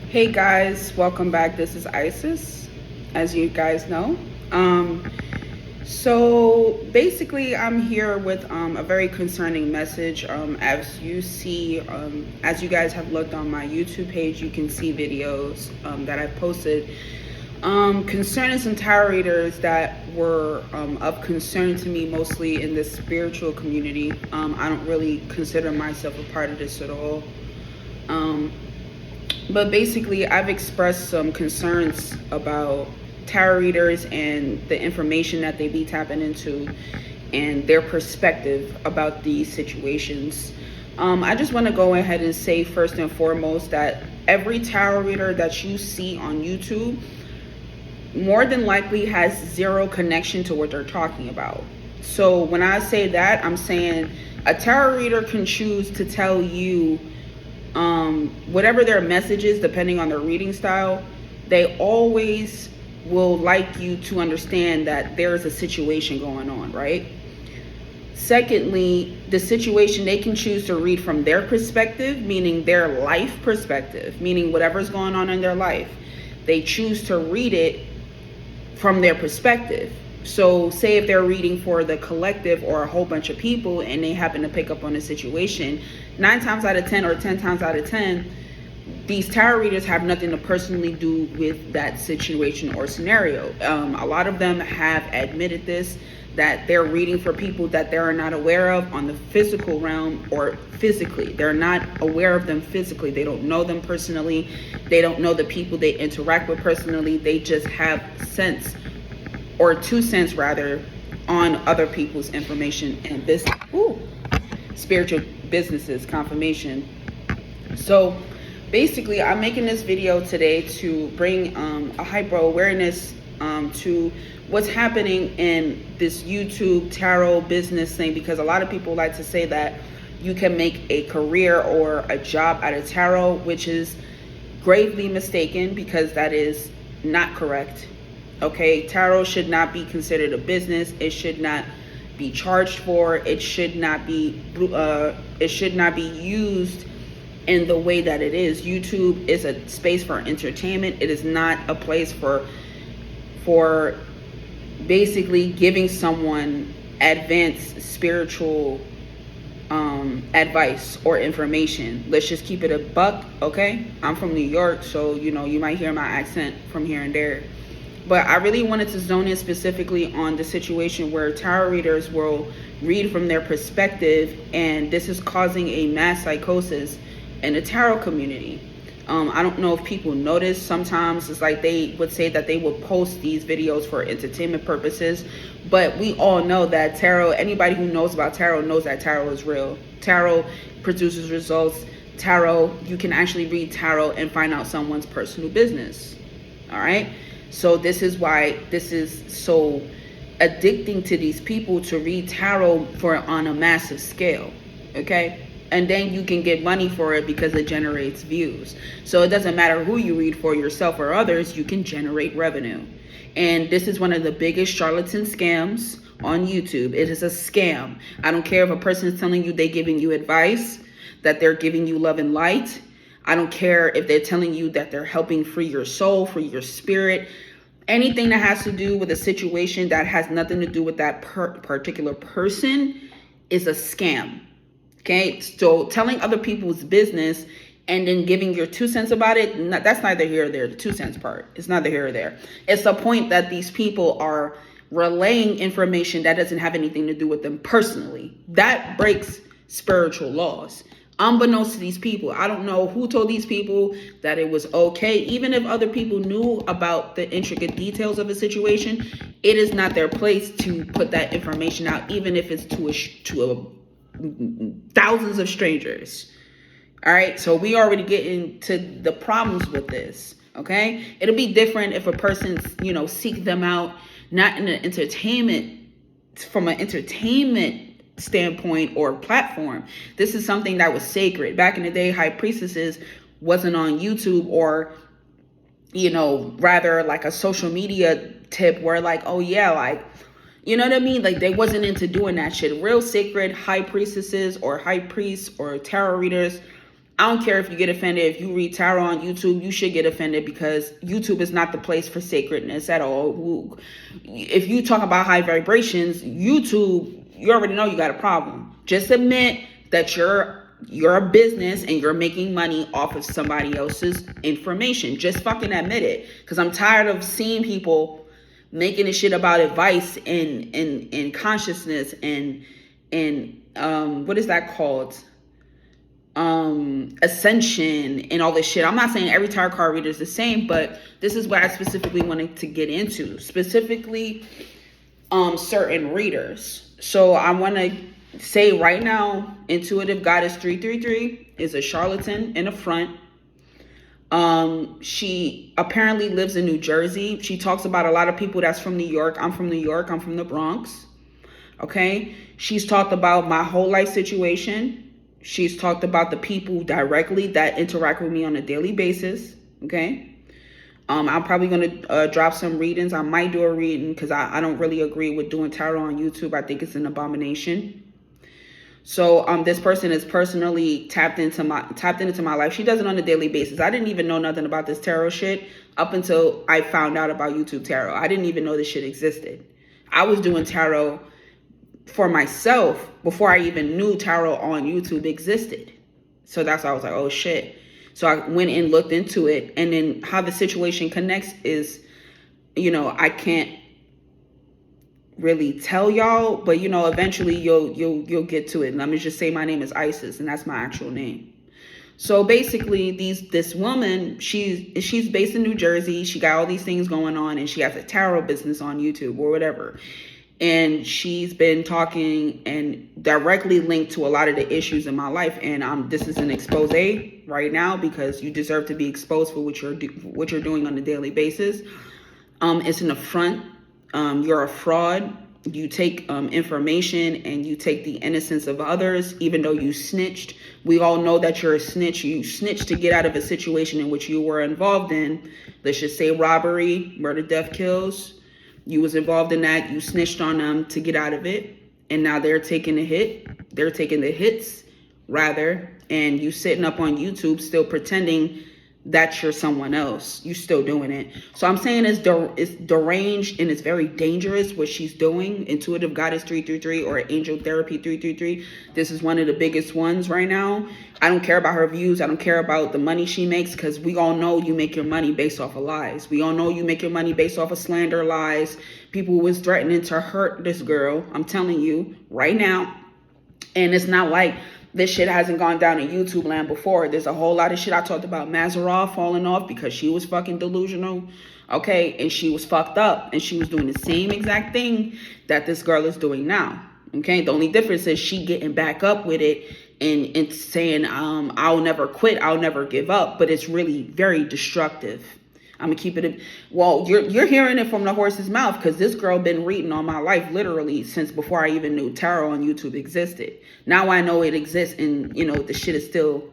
Hey guys, welcome back. This is Isis, as you guys know. Um, so basically, I'm here with a very concerning message. As you see, as you guys have looked on my YouTube page, you can see videos that I've posted concerning some tarot readers that were of concern to me, mostly in the spiritual community. I don't really consider myself a part of this at all. Um, but basically, I've expressed some concerns about tarot readers and the information that they be tapping into and their perspective about these situations. I just want to go ahead and say first and foremost that every tarot reader that you see on YouTube more than likely has zero connection to what they're talking about. So when I say that, I'm saying a tarot reader can choose to tell you whatever their message is, depending on their reading style. They always will like you to understand that there is a situation going on, right? Secondly, the situation, they can choose to read from their perspective, meaning their life perspective, meaning whatever's going on in their life. They choose to read it from their perspective. So say if they're reading for the collective or a whole bunch of people and they happen to pick up on a situation, 9 times out of 10 or 10 times out of 10, these tarot readers have nothing to personally do with that situation or scenario. A lot of them have admitted this, that they're reading for people that they're not aware of on the physical realm or physically. They're not aware of them physically. They don't know them personally. They don't know the people they interact with personally. They just have sense, or 2 cents rather, on other people's information and business. Spiritual businesses, confirmation. So basically, I'm making this video today to bring a hyper awareness to what's happening in this YouTube tarot business thing, because a lot of people like to say that you can make a career or a job out of tarot, which is gravely mistaken, because that is not correct. Okay, tarot should not be considered a business. It should not be charged for. It should not be used in the way that it is. YouTube is a space for entertainment. It is not a place for basically giving someone advanced spiritual advice or information. Let's just keep it a buck, okay? I'm from New York, so you might hear my accent from here and there. But I really wanted to zone in specifically on the situation where tarot readers will read from their perspective, and this is causing a mass psychosis in the tarot community. I don't know if people notice, sometimes it's like they would say that they would post these videos for entertainment purposes, but we all know that tarot, anybody who knows about tarot knows that tarot is real. Tarot produces results. Tarot, you can actually read tarot and find out someone's personal business. All right? So this is why this is so addicting to these people to read tarot on a massive scale, okay? And then you can get money for it because it generates views. So it doesn't matter who you read for, yourself or others, you can generate revenue. And this is one of the biggest charlatan scams on YouTube. It is a scam. I don't care if a person is telling you they're giving you advice, that they're giving you love and light. I don't care if they're telling you that they're helping free your soul, free your spirit. Anything that has to do with a situation that has nothing to do with that particular person is a scam. Okay, so telling other people's business and then giving your 2 cents about it, that's neither here or there. The 2 cents part, it's neither here or there. It's the point that these people are relaying information that doesn't have anything to do with them personally. That breaks spiritual laws. Unbeknownst to these people, I don't know who told these people that it was okay. Even if other people knew about the intricate details of a situation, it is not their place to put that information out, even if it's to thousands of strangers. All right, so we already get into the problems with this. Okay, it'll be different if a person seek them out, not in an entertainment, from an entertainment standpoint or platform. This is something that was sacred back in the day. High priestesses wasn't on YouTube, or rather like a social media tip where like, oh yeah, like, you know what I mean? Like, they wasn't into doing that shit. Real sacred high priestesses or high priests or tarot readers I don't care if you get offended. If you read tarot on YouTube, you should get offended, because YouTube is not the place for sacredness at all. If you talk about high vibrations, YouTube, you already know you got a problem. Just admit that you're a business and you're making money off of somebody else's information. Just fucking admit it. Because I'm tired of seeing people making this shit about advice and consciousness and what is that called? Ascension and all this shit. I'm not saying every tarot card reader is the same, but this is what I specifically wanted to get into. Specifically, certain readers. So I want to say right now, Intuitive Goddess 333 is a charlatan in the front. She apparently lives in New Jersey. She talks about a lot of people that's from New York. I'm from New York. I'm from the Bronx. Okay. She's talked about my whole life situation. She's talked about the people directly that interact with me on a daily basis. Okay. I'm probably going to drop some readings. I might do a reading because I don't really agree with doing tarot on YouTube. I think it's an abomination. So this person is personally tapped into my life. She does it on a daily basis. I didn't even know nothing about this tarot shit up until I found out about YouTube tarot. I didn't even know this shit existed. I was doing tarot for myself before I even knew tarot on YouTube existed. So that's why I was like, oh shit. So I went and looked into it, and then how the situation connects is, I can't really tell y'all, but eventually you'll get to it. Let me just say my name is Isis, and that's my actual name. So basically, this woman, she's based in New Jersey. She got all these things going on, and she has a tarot business on YouTube or whatever. And she's been talking and directly linked to a lot of the issues in my life. And this is an expose right now, because you deserve to be exposed for what you're doing on a daily basis. It's an affront. You're a fraud. You take information and you take the innocence of others, even though you snitched. We all know that you're a snitch. You snitched to get out of a situation in which you were involved in. Let's just say robbery, murder, death, kills. You was involved in that. You snitched on them to get out of it. And now they're taking the hit. They're taking the hits, rather. And you sitting up on YouTube still pretending that you're someone else. You still doing it. So I'm saying it's deranged and it's very dangerous what she's doing. Intuitive Goddess 333 or Angel Therapy 333. This is one of the biggest ones right now. I don't care about her views. I don't care about the money she makes, because we all know you make your money based off of lies. We all know you make your money based off of slander, lies. People who was threatening to hurt this girl. I'm telling you right now. And it's not like this shit hasn't gone down in YouTube land before. There's a whole lot of shit. I talked about Mazarov falling off because she was fucking delusional. Okay. And she was fucked up. And she was doing the same exact thing that this girl is doing now. Okay. The only difference is she getting back up with it and saying, I'll never quit. I'll never give up. But it's really very destructive. I'm gonna keep it. Well, you're hearing it from the horse's mouth, because this girl been reading on my life literally since before I even knew tarot on YouTube existed. Now I know it exists, and the shit is still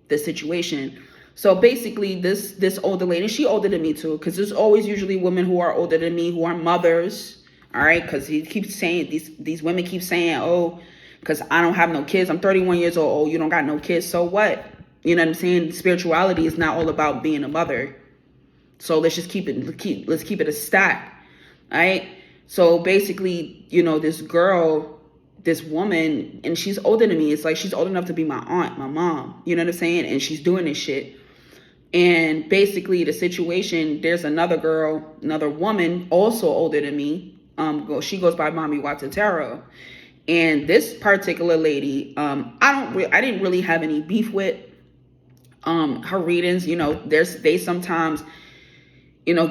the situation. So basically, this older lady, she older than me too, because there's always usually women who are older than me, who are mothers. All right, because he keeps saying these women keep saying, oh, because I don't have no kids. I'm 31 years old. Oh, you don't got no kids. So what? You know what I'm saying? Spirituality is not all about being a mother. So let's just keep it a stack. All right. So basically, this woman, and she's older than me. It's like she's old enough to be my aunt, my mom. You know what I'm saying? And she's doing this shit. And basically the situation, there's another woman also older than me. She goes by Mommy Watson Tarot. And this particular lady, I didn't really have any beef with her readings. They sometimes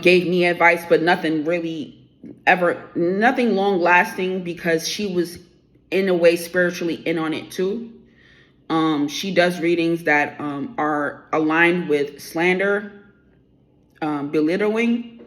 gave me advice, but nothing long lasting, because she was in a way spiritually in on it too. She does readings that are aligned with slander, belittling,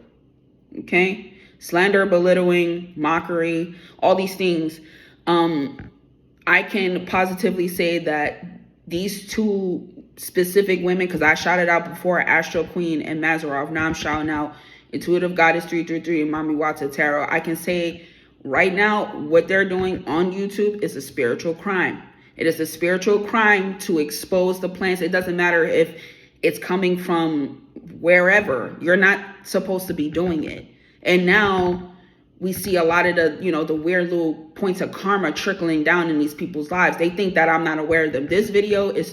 okay? Slander, belittling, mockery, all these things. I can positively say that these two specific women, because I shouted out before Astro Queen and Mazarov. Now I'm shouting out Intuitive Goddess 333 and Mommy Watson Tarot. I can say right now what they're doing on YouTube is a spiritual crime. It is a spiritual crime to expose the plants. It doesn't matter if it's coming from wherever. You're not supposed to be doing it. And now we see a lot of the weird little points of karma trickling down in these people's lives. They think that I'm not aware of them. This video is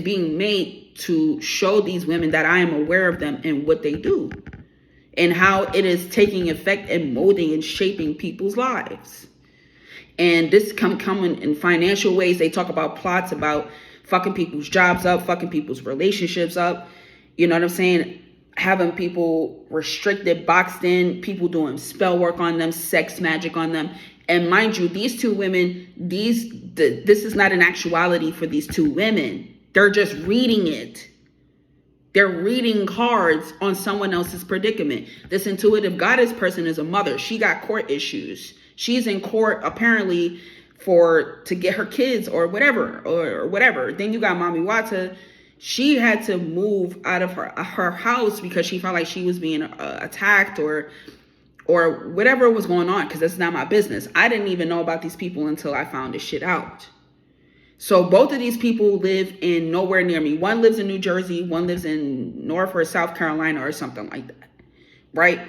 being made to show these women that I am aware of them and what they do, and how it is taking effect and molding and shaping people's lives. And this come in financial ways. They talk about plots about fucking people's jobs up, fucking people's relationships up. You know what I'm saying? Having people restricted, boxed in, people doing spell work on them, sex magic on them. And mind you, these two women, this is not an actuality for these two women. They're just reading it. They're reading cards on someone else's predicament. This intuitive goddess person is a mother. She got court issues. She's in court apparently to get her kids or whatever. Then you got Mami Wata. She had to move out of her house because she felt like she was being attacked or whatever was going on, because that's not my business. I didn't even know about these people until I found this shit out. So both of these people live in nowhere near me. One lives in New Jersey, one lives in North or South Carolina or something like that, right?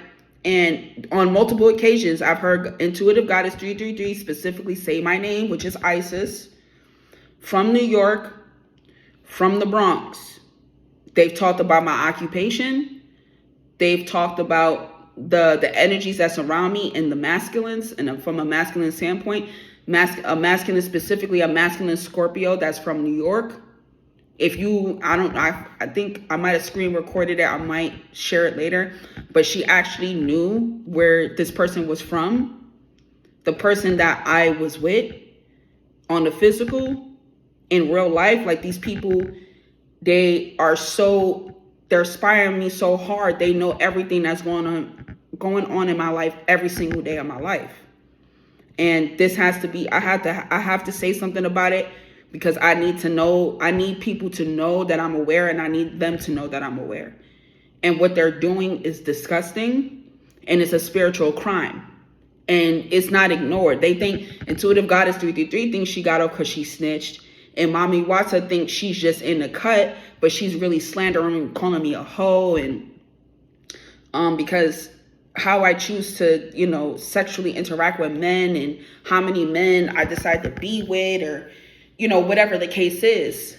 And on multiple occasions, I've heard Intuitive Goddess 333 specifically say my name, which is Isis, from New York, from the Bronx. They've talked about my occupation. They've talked about the energies that surround me and the masculines, and from a masculine standpoint, a masculine, specifically a masculine Scorpio that's from New York. I think I might have screen recorded it. I might share it later. But she actually knew where this person was from. The person that I was with on the physical, in real life. Like, these people, they're inspiring me so hard. They know everything that's going on in my life every single day of my life. And this has to be, I have to say something about it, because I need people to know that I'm aware, and I need them to know that I'm aware. And what they're doing is disgusting, and it's a spiritual crime. And it's not ignored. They think Intuitive Goddess 333 thinks she got off because she snitched. And Mami Wata thinks she's just in the cut, but she's really slandering, calling me a hoe. And because how I choose to, sexually interact with men, and how many men I decide to be with, or, whatever the case is.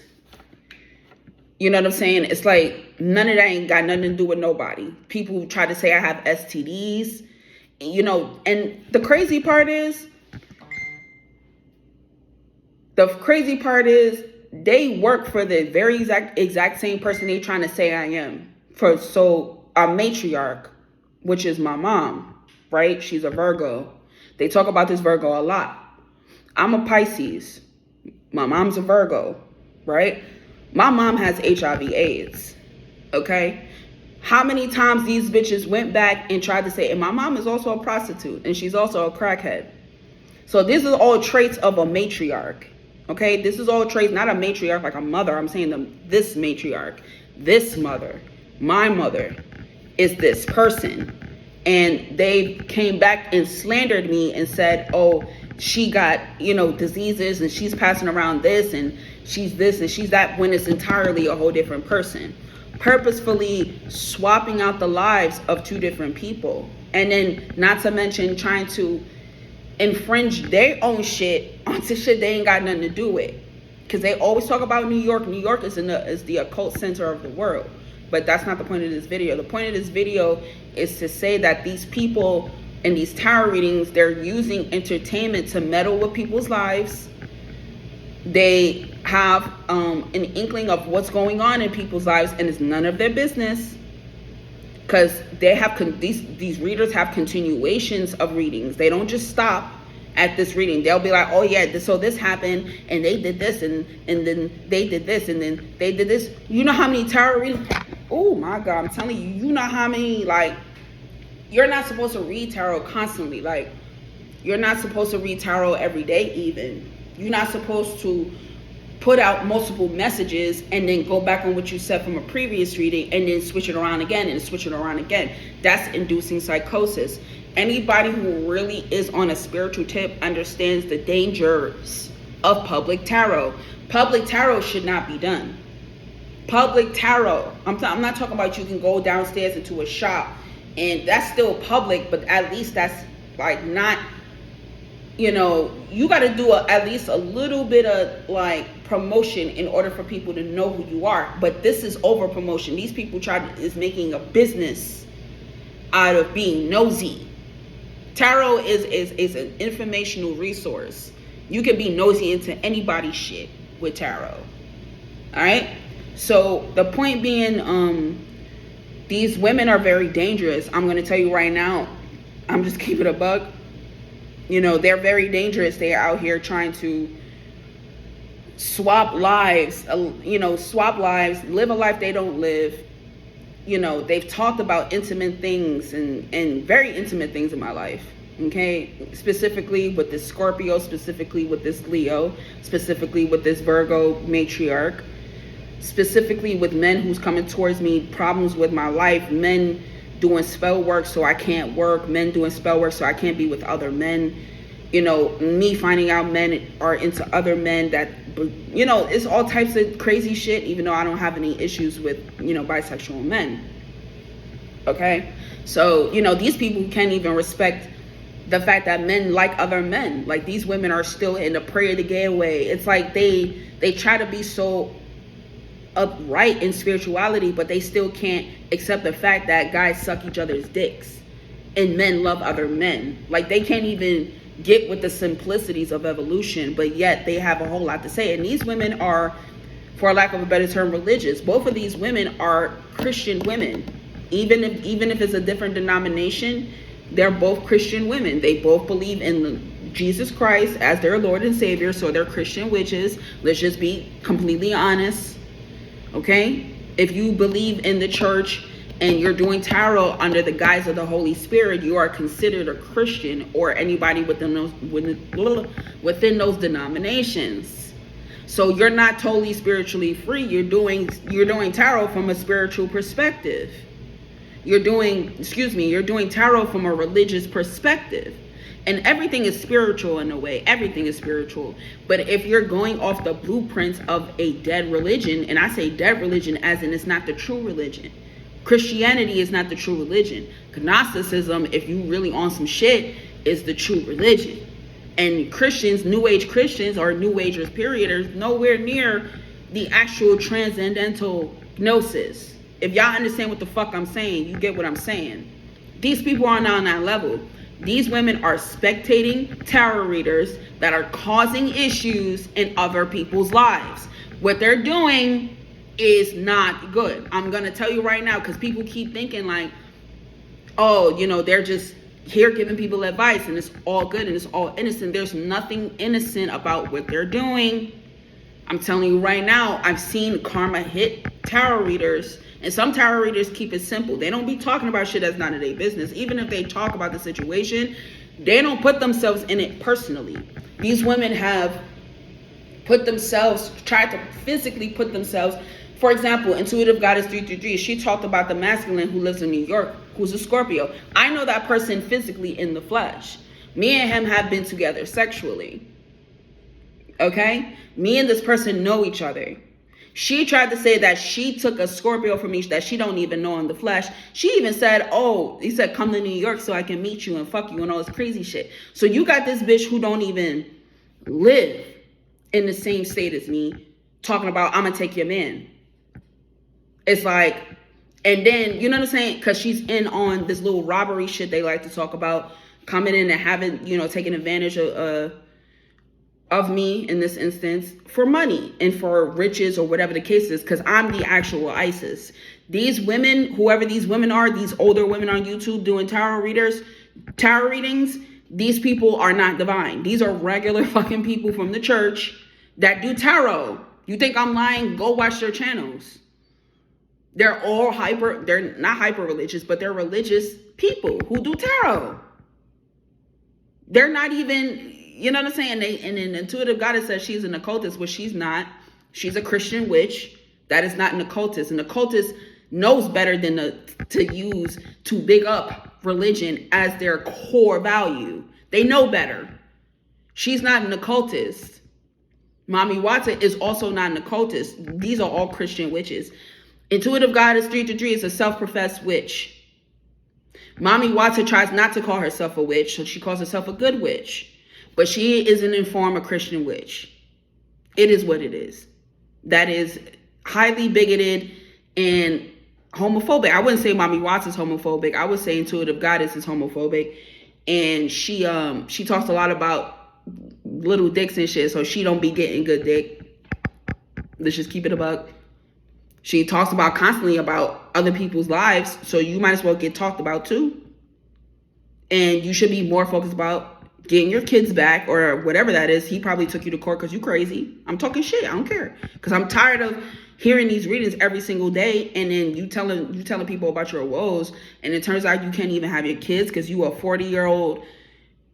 You know what I'm saying? It's like, none of that ain't got nothing to do with nobody. People try to say I have STDs, and the crazy part is, they work for the very exact same person they trying to say I am. So a matriarch, which is my mom, right? She's a Virgo. They talk about this Virgo a lot. I'm a Pisces. My mom's a Virgo, right? My mom has HIV/AIDS, okay? How many times these bitches went back and tried to say, and my mom is also a prostitute, and she's also a crackhead. So this is all traits of a matriarch, okay? This is all traits, not a matriarch like a mother. I'm saying this matriarch, this mother, my mother is this person. And they came back and slandered me and said, oh, she got, diseases, and she's passing around this, and she's this, and she's that, when it's entirely a whole different person. Purposefully swapping out the lives of two different people. And then, not to mention, trying to infringe their own shit onto shit they ain't got nothing to do with. Because they always talk about New York. New York is the occult center of the world. But that's not the point of this video. The point of this video is to say that these people in these tarot readings, they're using entertainment to meddle with people's lives. They have an inkling of what's going on in people's lives, and it's none of their business. Because they have these readers have continuations of readings. They don't just stop at this reading. They'll be like, oh yeah, so this happened, and they did this, and then they did this, and then they did this. You know how many tarot readings? Oh my God, I'm telling you, you know how many, you're not supposed to read tarot constantly. You're not supposed to read tarot every day even. You're not supposed to put out multiple messages and then go back on what you said from a previous reading and then switch it around again and switch it around again. That's inducing psychosis. Anybody who really is on a spiritual tip understands the dangers of public tarot. Public tarot should not be done. Public tarot. I'm not talking about you can go downstairs into a shop and that's still public, but at least that's like not, you know, you got to do at least a little bit of like promotion in order for people to know who you are. But this is over promotion. These people is making a business out of being nosy. Tarot is an informational resource. You can be nosy into anybody's shit with tarot. All right. So the point being, these women are very dangerous. I'm going to tell you right now. I'm just keeping a buck. You know, they're very dangerous. They're out here trying to swap lives, live a life they don't live. You know, they've talked about intimate things and very intimate things in my life. Okay, specifically with this Scorpio, specifically with this Leo, specifically with this Virgo matriarch, specifically with men who's coming towards me, problems with my life, men doing spell work so I can't work, men doing spell work so I can't be with other men, you know, me finding out men are into other men that, you know, it's all types of crazy shit, even though I don't have any issues with, you know, bisexual men. Okay, so, you know, these people can't even respect the fact that men like other men. Like, these women are still in the pray to get away. It's like they try to be so upright in spirituality, but they still can't accept the fact that guys suck each other's dicks and men love other men. Like, they can't even get with the simplicities of evolution, but yet they have a whole lot to say. And these women are, for lack of a better term, religious. Both of these women are Christian women. Even if it's a different denomination, they're both Christian women. They both believe in Jesus Christ as their Lord and Savior, so they're Christian witches. Let's just be completely honest. Okay? If you believe in the church and you're doing tarot under the guise of the Holy Spirit, you are considered a Christian, or anybody within those denominations. So you're not totally spiritually free. You're doing tarot from a spiritual perspective. You're doing tarot from a religious perspective. And everything is spiritual in a way. Everything is spiritual. But if you're going off the blueprints of a dead religion, and I say dead religion as in it's not the true religion. Christianity is not the true religion. Gnosticism, if you really on some shit, is the true religion. And Christians, New Age Christians, or New Agers period, are nowhere near the actual transcendental gnosis. If y'all understand what the fuck I'm saying, you get what I'm saying. These people are not on that level. These women are spectating tarot readers that are causing issues in other people's lives. What they're doing is not good. I'm going to tell you right now, because people keep thinking like, oh, you know, they're just here giving people advice and it's all good and it's all innocent. There's nothing innocent about what they're doing. I'm telling you right now, I've seen karma hit tarot readers. And some tarot readers keep it simple. They don't be talking about shit that's none of their business. Even if they talk about the situation, they don't put themselves in it personally. These women have tried to physically put themselves. For example, Intuitive Goddess 333, she talked about the masculine who lives in New York, who's a Scorpio. I know that person physically in the flesh. Me and him have been together sexually. Okay? Me and this person know each other. She tried to say that she took a Scorpio from me that she don't even know in the flesh. She even said, he said, come to New York so I can meet you and fuck you and all this crazy shit. So you got this bitch who don't even live in the same state as me talking about, I'm going to take your man. It's like, and then, you know what I'm saying? Because she's in on this little robbery shit they like to talk about, coming in and having, you know, taking advantage of me in this instance for money and for riches or whatever the case is, because I'm the actual Isis. These women, whoever these women are, these older women on YouTube doing tarot readings, these people are not divine. These are regular fucking people from the church that do tarot. You think I'm lying? Go watch their channels. They're all they're not hyper religious, but they're religious people who do tarot. They're not even, you know what I'm saying? And an Intuitive Goddess says she's an occultist, which she's not. She's a Christian witch. That is not an occultist. An occultist knows better than to big up religion as their core value. They know better. She's not an occultist. Mommy Watson is also not an occultist. These are all Christian witches. Intuitive Goddess 333 is a self-professed witch. Mommy Watson tries not to call herself a witch, so she calls herself a good witch. But she is an informed Christian witch. It is what it is. That is highly bigoted and homophobic. I wouldn't say Mommy Watson's homophobic. I would say Intuitive Goddess is homophobic. And she talks a lot about little dicks and shit, so she don't be getting good dick. Let's just keep it a buck. She talks about constantly about other people's lives, so you might as well get talked about too. And you should be more focused about getting your kids back or whatever that is. He probably took you to court because you crazy. I'm talking shit. I don't care. Because I'm tired of hearing these readings every single day, and then you telling people about your woes, and it turns out you can't even have your kids because you a 40-year-old.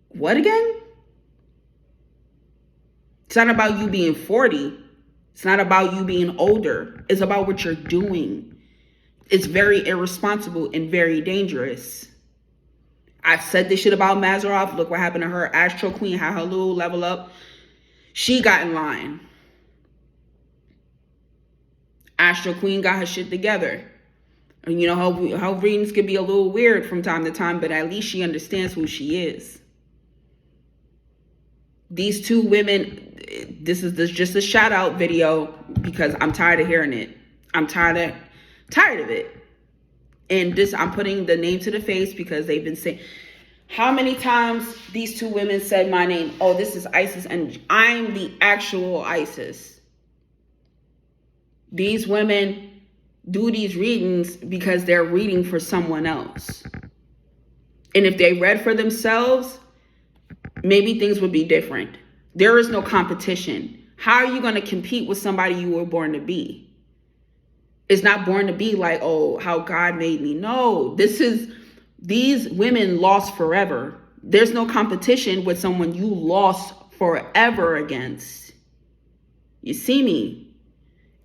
What again? It's not about you being 40. It's not about you being older. It's about what you're doing. It's very irresponsible and very dangerous. I've said this shit about Mazzaroth. Look what happened to her. Astro Queen had her little level up. She got in line. Astro Queen got her shit together. And you know how readings can be a little weird from time to time, but at least she understands who she is. These two women, this is just a shout out video because I'm tired of hearing it. I'm tired of it. And this, I'm putting the name to the face because they've been saying, how many times these two women said my name? Oh, this is Isis, and I'm the actual Isis. These women do these readings because they're reading for someone else. And if they read for themselves, maybe things would be different. There is no competition. How are you going to compete with somebody you were born to be? It's not born to be like, oh, how God made me. No, these women lost forever. There's no competition with someone you lost forever against. You see me?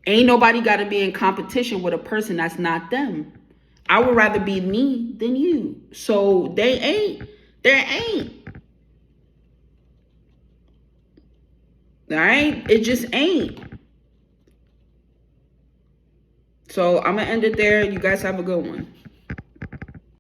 Ain't nobody got to be in competition with a person that's not them. I would rather be me than you. So there ain't. All right? It just ain't. So I'm going to end it there. You guys have a good one.